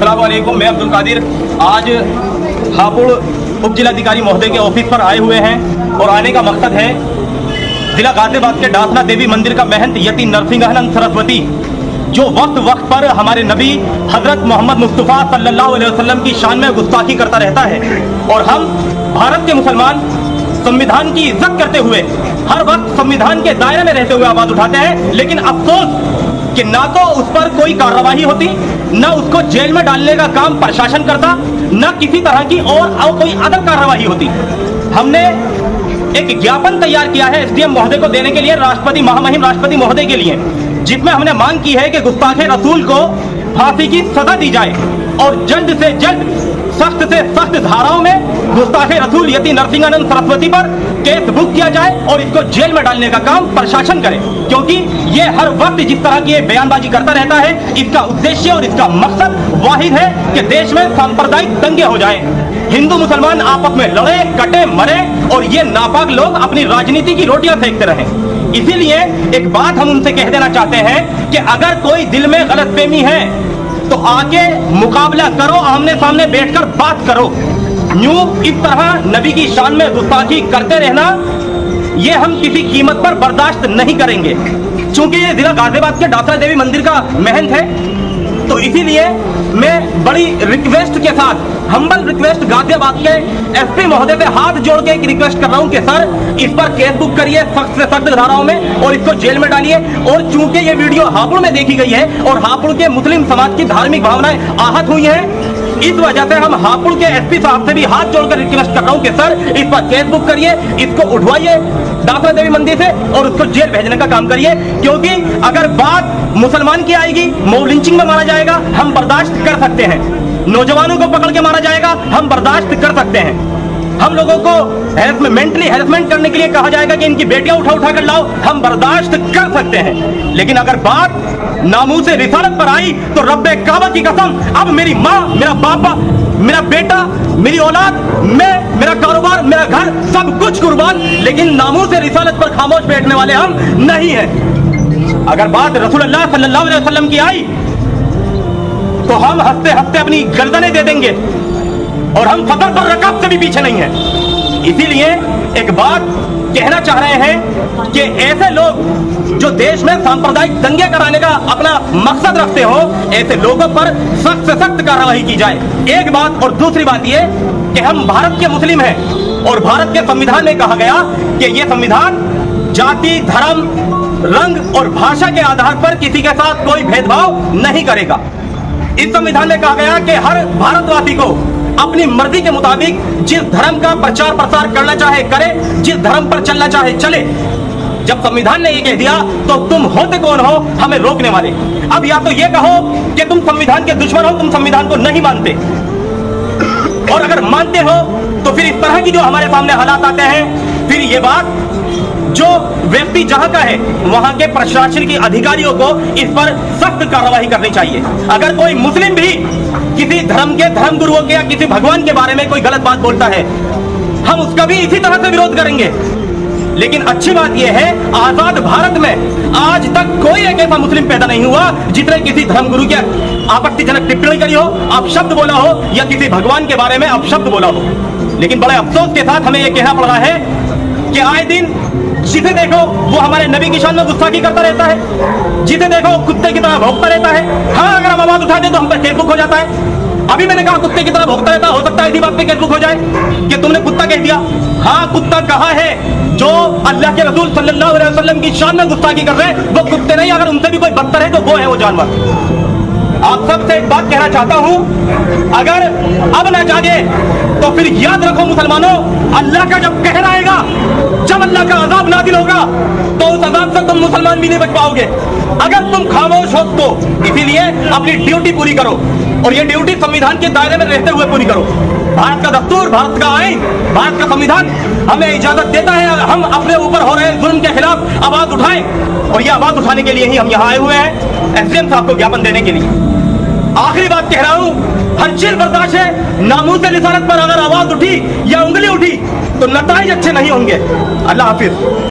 अस्सलाम वालेकुम, मैं अब्दुल कादिर आज हापुड़ उप जिलाधिकारी महोदय के ऑफिस पर आए हुए हैं और आने का मकसद है जिला गाजियाबाद के डासना देवी मंदिर का महंत यति नरसिंहानंद सरस्वती जो वक्त वक्त पर हमारे नबी हजरत मोहम्मद मुस्तफ़ा सल्लल्लाहु अलैहि वसल्लम की शान में गुस्ताखी करता रहता है और हम भारत के मुसलमान संविधान की इज्जत करते हुए हर वक्त संविधान के दायरे में रहते हुए आवाज उठाते हैं। लेकिन अफसोस कि ना तो उस पर कोई कार्रवाई होती, न उसको जेल में डालने का काम प्रशासन करता, न किसी तरह की और कोई अदर कार्रवाई होती। हमने एक ज्ञापन तैयार किया है एसडीएम महोदय को देने के लिए, राष्ट्रपति महामहिम राष्ट्रपति महोदय के लिए, जिसमें हमने मांग की है कि गुस्ताखे रसूल को फांसी की सजा दी जाए और जल्द से जल्द सख्त से सख्त धाराओं में गुस्ताखे रसूल यति नरसिंहानंद सरस्वती पर केस बुक किया जाए और इसको जेल में डालने का काम प्रशासन करे, क्योंकि ये हर वक्त जिस तरह की बयानबाजी करता रहता है, इसका उद्देश्य और इसका मकसद वाहिद है कि देश में सांप्रदायिक दंगे हो जाए, हिंदू मुसलमान आपस में लड़े कटे मरे और ये नापाक लोग अपनी राजनीति की रोटियां फेंकते रहें। इसीलिए एक बात हम उनसे कह देना चाहते हैं कि अगर कोई दिल में गलतफहमी है तो आके मुकाबला करो, आमने सामने बैठकर बात करो। यूं इस तरह नबी की शान में गुस्ताखी करते रहना ये हम किसी कीमत पर बर्दाश्त नहीं करेंगे। चूंकि ये जिला गाजियाबाद के डासना देवी मंदिर का महंत है, तो इसीलिए मैं बड़ी रिक्वेस्ट के साथ, हम्बल रिक्वेस्ट गाजियाबाद के एसपी महोदय से हाथ जोड़ के एक रिक्वेस्ट कर रहा हूं कि सर इस पर केस बुक करिए सख्त से सख्त धाराओं में और इसको जेल में डालिए। और चूंकि ये वीडियो हापुड़ में देखी गई है और हापुड़ के मुस्लिम समाज की धार्मिक भावनाएं आहत हुई हैं, इस वजह से हम हापुड़ के एसपी साहब से भी हाथ जोड़कर रिक्वेस्ट कर रहा हूं कि सर इस पर केस बुक करिए, इसको उठवाइए डासना देवी मंदिर से और उसको जेल भेजने का काम करिए। क्योंकि अगर बात मुसलमान की आएगी, मॉब लिंचिंग में मारा जाएगा, हम बर्दाश्त कर सकते हैं, नौजवानों को पकड़ के मारा जाएगा, हम बर्दाश्त कर सकते हैं, हम लोगों को मेंटली हैरेसमेंट करने के लिए कहा जाएगा कि इनकी बेटियां उठा कर लाओ, हम बर्दाश्त कर सकते हैं। लेकिन अगर बात नामूस से रिसालत पर आई तो रब्बे काबा की कसम, अब मेरी माँ, मेरा बापा, मेरा बेटा, मेरी औलाद, मैं, मेरा कारोबार, मेरा घर, सब कुछ कुर्बान, लेकिन नामूस से रिसालत पर खामोश बैठने वाले हम नहीं हैं। अगर बात रसूलुल्लाह सल्लल्लाहु अलैहि वसल्लम की आई तो हम हंसते हंसते अपनी गर्दनें दे देंगे और हम फतर पर रकाब से भी पीछे नहीं हैं। इसीलिए एक बात कहना चाह रहे हैं कि ऐसे लोग जो देश में सांप्रदायिक दंगे कराने का अपना मकसद रखते हो, ऐसे लोगों पर सख्त से सख्त कार्रवाई की जाए। एक बात। और दूसरी बात यह कि हम भारत के मुस्लिम हैं और भारत के संविधान में कहा गया कि यह संविधान जाति, धर्म, रंग और भाषा के आधार पर किसी के साथ कोई भेदभाव नहीं करेगा। इस संविधान में कहा गया कि हर भारतवासी को अपनी मर्जी के मुताबिक जिस धर्म का प्रचार प्रसार करना चाहे करे, जिस धर्म पर चलना चाहे चले। जब संविधान ने ये कह दिया तो तुम होते कौन हो हमें रोकने वाले? अब या तो ये कहो कि तुम संविधान के दुश्मन हो, तुम संविधान को नहीं मानते, और अगर मानते हो तो फिर इस तरह की जो हमारे सामने हालात आते हैं, फिर ये बात जो व्यक्ति जहां का है वहां के प्रशासन के अधिकारियों को इस पर सख्त कार्रवाई करनी चाहिए। अगर कोई मुस्लिम भी किसी धर्म के धर्म गुरुओं के या किसी भगवान के बारे में कोई गलत बात बोलता है, हम उसका भी इसी तरह से विरोध करेंगे। लेकिन अच्छी बात यह है, आजाद भारत में आज तक कोई एक ऐसा मुस्लिम पैदा नहीं हुआ जिसने किसी धर्म गुरु के आपत्तिजनक टिप्पणी करी हो, अपशब्द बोला हो या किसी भगवान के बारे में अपशब्द बोला हो। लेकिन बड़े अफसोस के साथ हमें यह कहना पड़ रहा है कि आए दिन जिसे देखो वो हमारे नबी की शान में गुस्ताखी करता रहता है, जिसे देखो कुत्ते की तरह भौंकता रहता है। हाँ, अगर हम आवाज उठा दे तो हम पर केस बुक हो जाता है। अभी मैंने कहा कुत्ते की तरह भौंकता रहता, हो सकता है इसी बात पे केस बुक हो जाए कि तुमने कुत्ता कह दिया। हाँ, कुत्ता कहा है जो अल्लाह के रसूल सल्लल्लाहु अलैहि वसल्लम की शान में गुस्ताखी कर रहे हैं वो कुत्ते नहीं, अगर उनसे भी कोई बदतर है तो वो है वो जानवर। आप सबसे एक बात कहना चाहता हूं, अगर अब ना जागे तो फिर याद रखो मुसलमानों, अल्लाह का जब कहर आएगा, जब अल्लाह का अजाब नाजिल होगा तो उस अजाब से तुम मुसलमान भी नहीं बच पाओगे अगर तुम खामोश हो तो। इसीलिए अपनी ड्यूटी पूरी करो और ये ड्यूटी संविधान के दायरे में रहते हुए पूरी करो। भारत का दस्तूर, भारत का आईन, भारत का संविधान हमें इजाजत देता है हम अपने ऊपर हो रहे जुल्म के खिलाफ आवाज उठाएं, और ये आवाज उठाने के लिए ही हम यहाँ आए हुए हैं एसडीएम साहब को ज्ञापन देने के लिए। आखिरी बात कह रहा हूं, हर चीज बर्दाश्त है, नामूस रिसालत पर अगर आवाज उठी या उंगली उठी तो नताइज अच्छे नहीं होंगे। अल्लाह हाफिज।